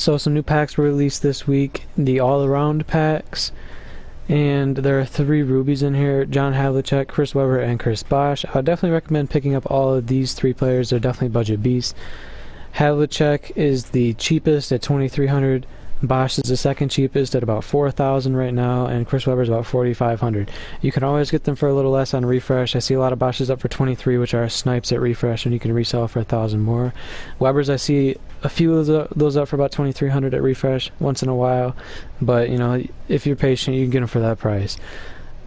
So some new packs were released this week, the all-around packs, and there are 3 rubies in here: John Havlicek, Chris Webber, and Chris Bosh. I would definitely recommend picking up all of these 3 players. They're definitely budget beasts. Havlicek is the cheapest at 2,300. Bosh is the second cheapest at about 4,000 right now, and Chris Webber is about 4,500. You can always get them for a little less on refresh. I see a lot of Boshes up for 23, which are snipes at refresh, and you can resell for 1,000 more. Webbers, I see a few of those up for about 2,300 at refresh once in a while, but you know, if you're patient, you can get them for that price.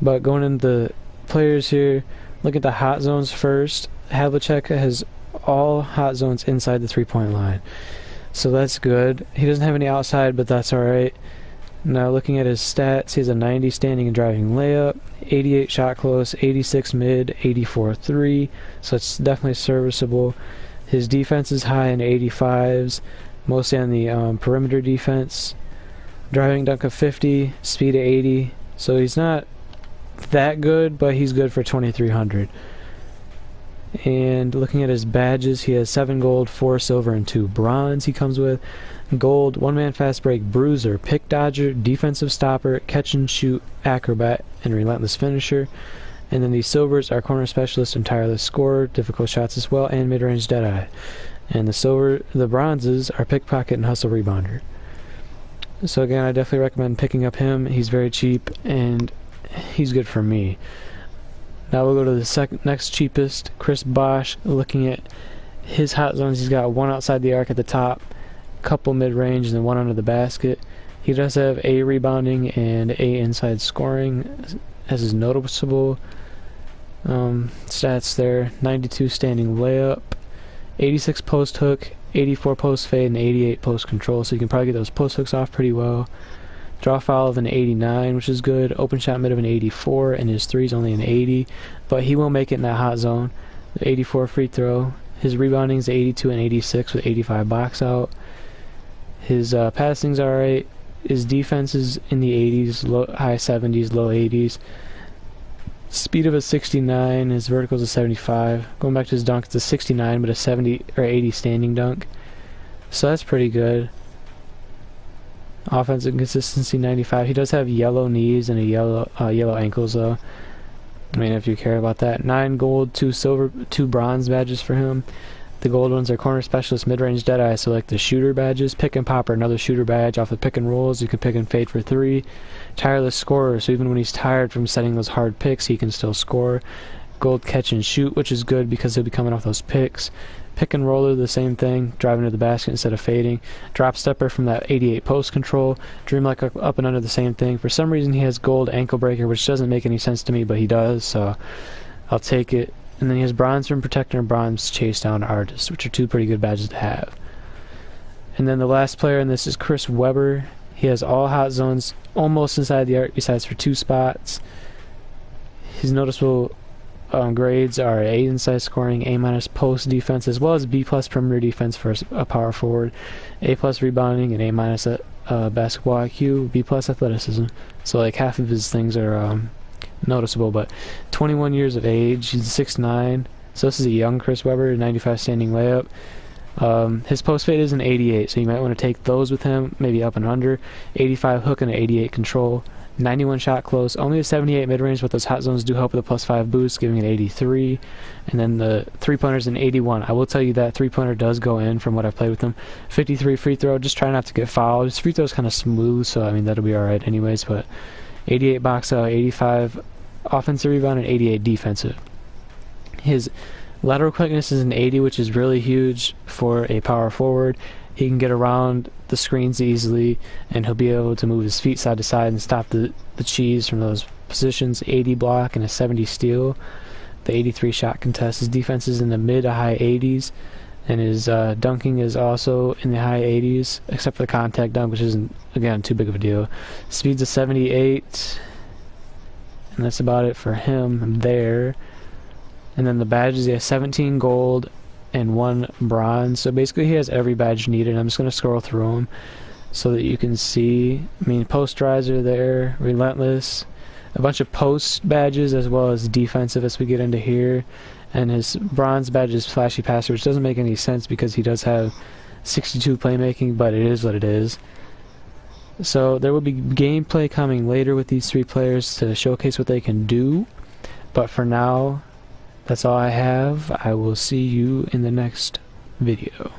But going into the players here, look at the hot zones first. Havlicek has all hot zones inside the 3-point line, so that's good. He doesn't have any outside, but that's alright. Now looking at his stats, he has a 90 standing and driving layup, 88 shot close, 86 mid, 84 3, so it's definitely serviceable. His defense is high in 85s, mostly on the perimeter defense. Driving dunk of 50, speed of 80, so he's not that good, but he's good for 2,300. And looking at his badges, he has 7 gold, 4 silver, and 2 bronze he comes with. Gold, 1-man fast break, bruiser, pick dodger, defensive stopper, catch and shoot, acrobat, and relentless finisher. And then the silvers are corner specialist and tireless scorer, difficult shots as well, and mid-range deadeye. And the bronzes are pickpocket and hustle rebounder. So again, I definitely recommend picking up him. He's very cheap, and he's good for me. Now we'll go to the next cheapest, Chris Bosh. Looking at his hot zones, he's got 1 outside the arc at the top, couple mid-range, and then 1 under the basket. He does have A rebounding and A inside scoring as his noticeable stats there. 92 standing layup, 86 post hook, 84 post fade, and 88 post control, so you can probably get those post hooks off pretty well. Draw foul of an 89, which is good. Open shot mid of an 84, and his 3 is only an 80, but he will make it in that hot zone. The 84 free throw. His rebounding is 82 and 86 with 85 box out. His passing's alright. His defense is in the 80s, high 70s, low 80s. Speed of a 69. His vertical is a 75. Going back to his dunk, it's a 69, but a 70 or 80 standing dunk. So that's pretty good. Offensive consistency 95. He does have yellow knees and a yellow ankles though. I mean, if you care about that. 9 gold, 2 silver, 2 bronze badges for him. The gold ones are corner specialist, mid-range deadeye, so like the shooter badges. Pick and pop are another shooter badge off the pick and rolls. You can pick and fade for 3. Tireless scorer, so even when he's tired from setting those hard picks, he can still score. Gold catch and shoot, which is good because he'll be coming off those picks. Pick and roller, the same thing, driving to the basket instead of fading. Drop stepper from that 88 post control. Dreamlike up and under, the same thing. For some reason he has gold ankle breaker, which doesn't make any sense to me, but he does, so I'll take it. And then he has bronze rim protector and bronze chase down artist, which are 2 pretty good badges to have. And then the last player in this is Chris Webber. He has all hot zones almost inside the arc, besides for 2 spots. His noticeable grades are A inside scoring, A- post defense, as well as B+ perimeter defense for a power forward, A+ rebounding, and A- basketball IQ, B+ athleticism. So like half of his things are noticeable. But 21 years of age, he's 6'9", so this is a young Chris Webber. 95 standing layup. His post fade is an 88, so you might want to take those with him, maybe up and under. 85 hook and an 88 control. 91 shot close, only a 78 mid-range, but those hot zones do help with a +5 boost, giving it 83. And then the 3-pointer's an 81. I will tell you that 3-pointer does go in from what I've played with him. 53 free throw, just try not to get fouled. His free throw's kind of smooth, so I mean that'll be alright anyways, but 88 box out, 85 offensive rebound, and 88 defensive. His lateral quickness is an 80, which is really huge for a power forward. He can get around the screens easily, and he'll be able to move his feet side to side and stop the cheese from those positions. 80 block and a 70 steal. The 83 shot contest. His defense is in the mid to high 80s, and his dunking is also in the high 80s, except for the contact dunk, which isn't, again, too big of a deal. Speed's a 78, and that's about it for him there. And then the badges, he has 17 gold and 1 bronze, so basically he has every badge needed. I'm just going to scroll through them so that you can see. I mean, posterizer there, relentless, a bunch of post badges as well as defensive as we get into here. And his bronze badge is flashy passer, which doesn't make any sense because he does have 62 playmaking, but it is what it is. So there will be gameplay coming later with these 3 players to showcase what they can do. But for now, that's all I have. I will see you in the next video.